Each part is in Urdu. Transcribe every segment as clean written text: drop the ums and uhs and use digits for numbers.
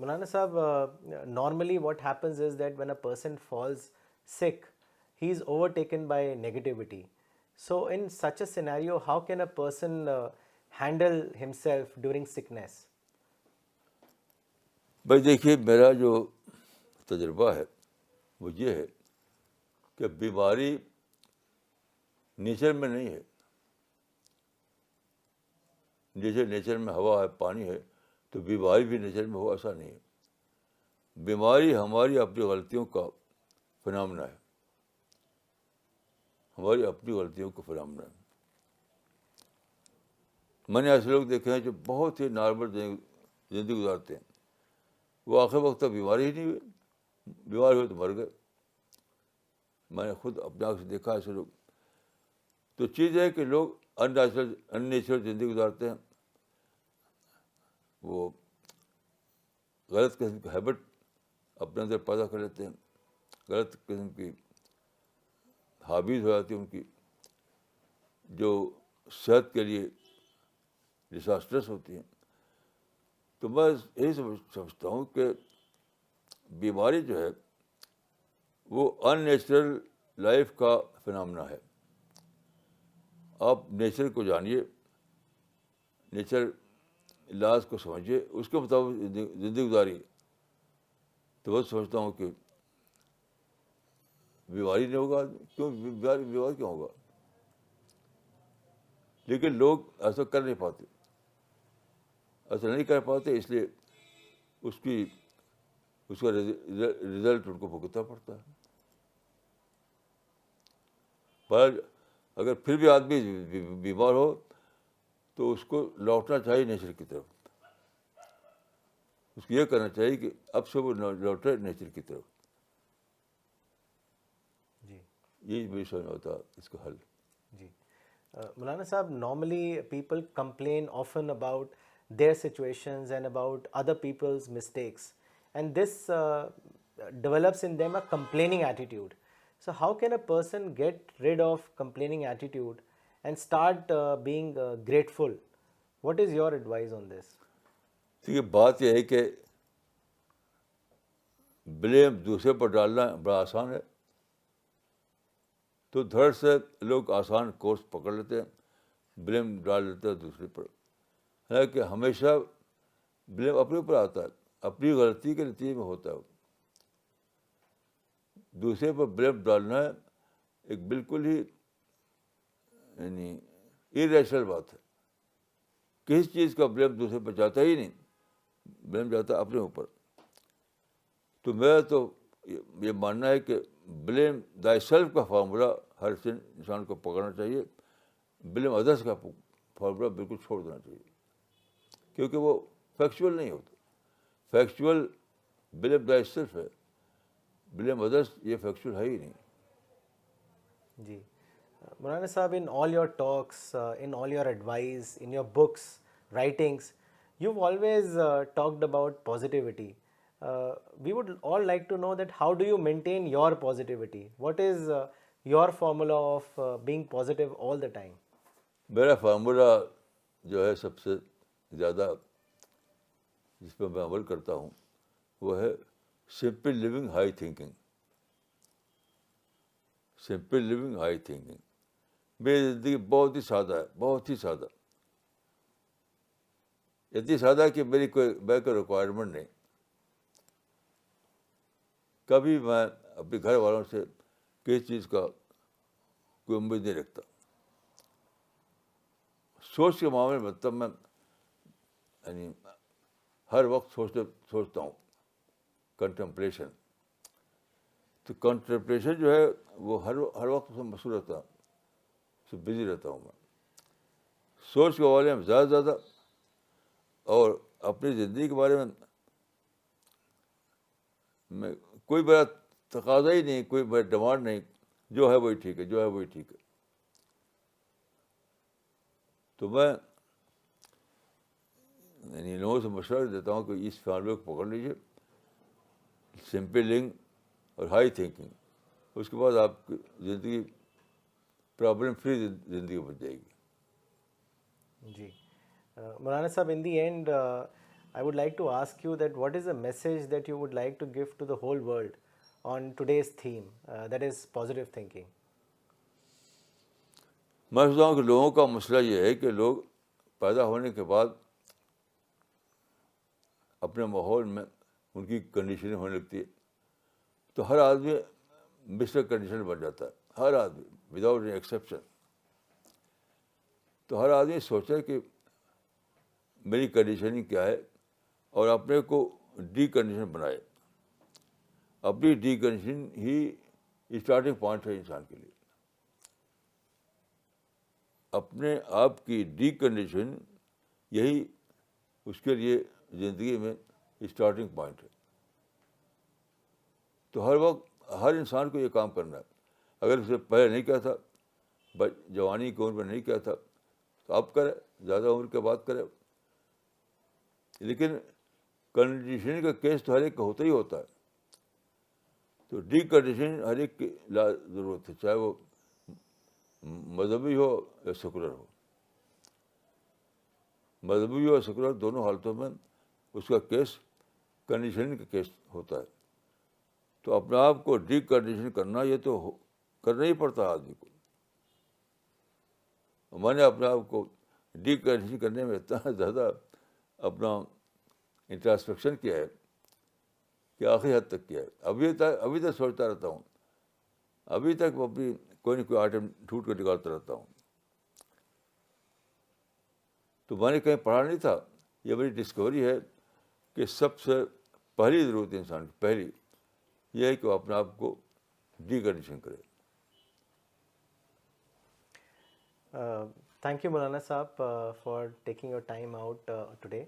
Maulana Sahab, normally what happens is that when a person falls sick, he is overtaken by negativity. So, in such a scenario, how can a person handle himself during sickness? بھائی دیکھیے، میرا جو تجربہ ہے وہ یہ ہے کہ بیماری نیچر میں نہیں ہے. نیچر میں ہوا ہے، پانی ہے، تو بیماری بھی نیچر میں ہو ایسا نہیں ہے. بیماری ہماری اپنی غلطیوں کا فنامنا ہے. ہماری اپنی غلطیوں کا فنامنا ہے. میں نے ایسے لوگ دیکھے ہیں جو بہت ہی نارمل زندگی گزارتے ہیں، وہ آخر وقت تک بیماری ہی نہیں ہوئی، بیمار ہوئے تو مر گئے. میں نے خود اپنے آپ سے دیکھا ایسے لوگ. تو چیز ہے کہ لوگ ان نیچرل زندگی گزارتے ہیں. وہ غلط قسم کی ہیبٹ اپنے اندر پیدا کر لیتے ہیں، غلط قسم کی ہابیز ہو جاتی ہیں ان کی، جو صحت کے لیے ڈساسٹرس ہوتی ہیں. تو میں یہی سمجھتا ہوں کہ بیماری جو ہے وہ ان نیچرل لائف کا فنامنا ہے. آپ نیچر کو جانیے، نیچر لاز کو سمجھیے، اس کے مطابق زندگی گزاری. تو بس سمجھتا ہوں کہ بیماری نہیں ہوگا. کیوں بیمار کیوں ہوگا؟ لیکن لوگ ایسا کر نہیں پاتے، ایسا نہیں کر پاتے، اس لیے اس کا رزلٹ ان کو بھگتنا پڑتا ہے. پر اگر پھر بھی آدمی بیمار ہو تو اس کو لوٹنا چاہیے نیچر کی طرف. اس کو یہ کرنا چاہیے کہ اب سے وہ لوٹے نیچر کی طرف. جی یہی میری سمجھ ہوتا اس کا حل. جی مولانا صاحب, normally people complain often about their situations and about other people's mistakes, and this develops in them a complaining attitude. So how can a person get rid of complaining attitude and start being grateful? What is your advice on this? دیکھیے بات یہ ہے کہ بلیم دوسرے پر ڈالنا بڑا آسان ہے. تو دھڑ سے لوگ آسان کورس پکڑ لیتے ہیں, بلیم ڈال دیتے ہیں دوسرے پر. حالانکہ ہمیشہ بلیم اپنے اوپر آتا ہے, اپنی غلطی کے نتیجے میں ہوتا ہے. دوسرے پر بلیم ڈالنا ایک بالکل ہی یعنی irrational بات ہے. کسی چیز کا بلیم دوسرے پر جاتا ہی نہیں, بلیم جاتا ہے اپنے اوپر. تو میرا تو یہ ماننا ہے کہ بلیم دائی سیلف کا فارمولا ہر انسان کو پکڑنا چاہیے, بلیم ادرس کا فارمولا بالکل چھوڑ دینا چاہیے, کیونکہ وہ فیکچوئل نہیں ہوتا. فیکچوئل بلیم دائی سیلف ہے, بلیم ادرس یہ فیکچوئل ہے ہی نہیں. جی مولانا صاحب, in all your talks, in all your advice, in your books, writings, you've always talked about positivity. We would all like to know that how do you maintain your positivity? What is your formula of being positive all the time? میرا فارمولا جو ہے سب سے زیادہ جس پہ میں عمل کرتا ہوں وہ ہے simple living high thinking. Simple living high thinking. میری زندگی بہت ہی سادہ ہے, بہت ہی سادہ, اتنی سادہ کہ میری کوئی ریکوائرمنٹ نہیں. کبھی میں اپنے گھر والوں سے کسی چیز کا کوئی امید نہیں رکھتا. سوچ کے معاملے میں تب میں یعنی ہر وقت سوچتا ہوں. کنٹمپلیشن. تو کنٹمپلیشن جو ہے وہ ہر وقت اس میں مصروف رہتا ہوں, اس سے بزی رہتا ہوں میں. سوچ کے بارے میں زیادہ زیادہ, اور اپنی زندگی کے بارے میں کوئی بڑا تقاضا ہی نہیں, کوئی بڑا ڈیمانڈ نہیں, جو ہے وہی ٹھیک ہے, جو ہے وہی ٹھیک ہے. تو میں یعنی لوگوں سے مشورہ دیتا ہوں کہ اس فارمولے کو پکڑ لیجیے, سمپل لنگ اور ہائی تھنکنگ. اس کے بعد آپ کی زندگی پرابلم فری زندگی بن جائے گی. جی مولانا صاحب, in the end, I would like to ask you that what is the message that you would like to give to the whole world on today's theme, that is positive thinking. میں سوچتا ہوں کہ لوگوں کا مسئلہ یہ ہے کہ لوگ پیدا ہونے کے بعد اپنے ماحول میں ان کی کنڈیشننگ ہونے لگتی ہے، تو ہر آدمی مسٹر کنڈیشن بن جاتا ہے، ہر آدمی وداؤٹ این ایکسیپشن. تو ہر آدمی سوچے کہ میری کنڈیشننگ کیا ہے اور اپنے کو ڈی کنڈیشن بنائے. اپنی ڈی کنڈیشن ہی اسٹارٹنگ پوائنٹ ہے انسان کے لیے. اپنے آپ کی ڈی کنڈیشن یہی اس کے لیے زندگی میں اسٹارٹنگ پوائنٹ ہے. تو ہر وقت ہر انسان کو یہ کام کرنا ہے. اگر اسے پہلے نہیں کیا تھا، جوانی کی عمر میں نہیں کیا تھا، تو اب کرے، زیادہ عمر کے بعد کرے. لیکن کنڈیشن کا کیس تو ہر ایک کا ہوتا ہی ہوتا ہے. تو ڈی کنڈیشن ہر ایک کی ضرورت ہے، چاہے وہ مذہبی ہو یا سیکولر ہو. مذہبی ہو یا سیکولر، دونوں حالتوں میں اس کا کیس کنڈیشننگ کا کیس ہوتا ہے. تو اپنے آپ کو ڈی کنڈیشن کرنا، یہ تو کرنا ہی پڑتا ہے آدمی کو. میں نے اپنے آپ کو ڈی کنڈیشن کرنے میں اتنا زیادہ اپنا انٹراسپیکشن کیا ہے کہ آخری حد تک کیا ہے. ابھی تک سوچتا رہتا ہوں، ابھی تک میں اپنی کوئی نہ کوئی آئٹم ڈھونڈ کر نکالتا رہتا ہوں. تو میں نے کہیں پڑھا نہیں تھا، یہ بڑی ڈسکوری ہے کہ سب سے پہلی ضرورت انسان کی پہلی یہ ہے کہ وہ اپنے آپ کو ڈی کنڈیشن کرے. Thank you, Maulana Saab, for taking your time out today.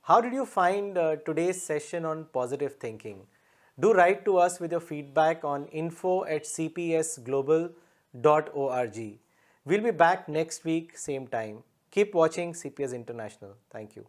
How did you find today's session on positive thinking? Do write to us with your feedback on info@cpsglobal.org. We'll be back next week, same time. Keep watching CPS International. Thank you.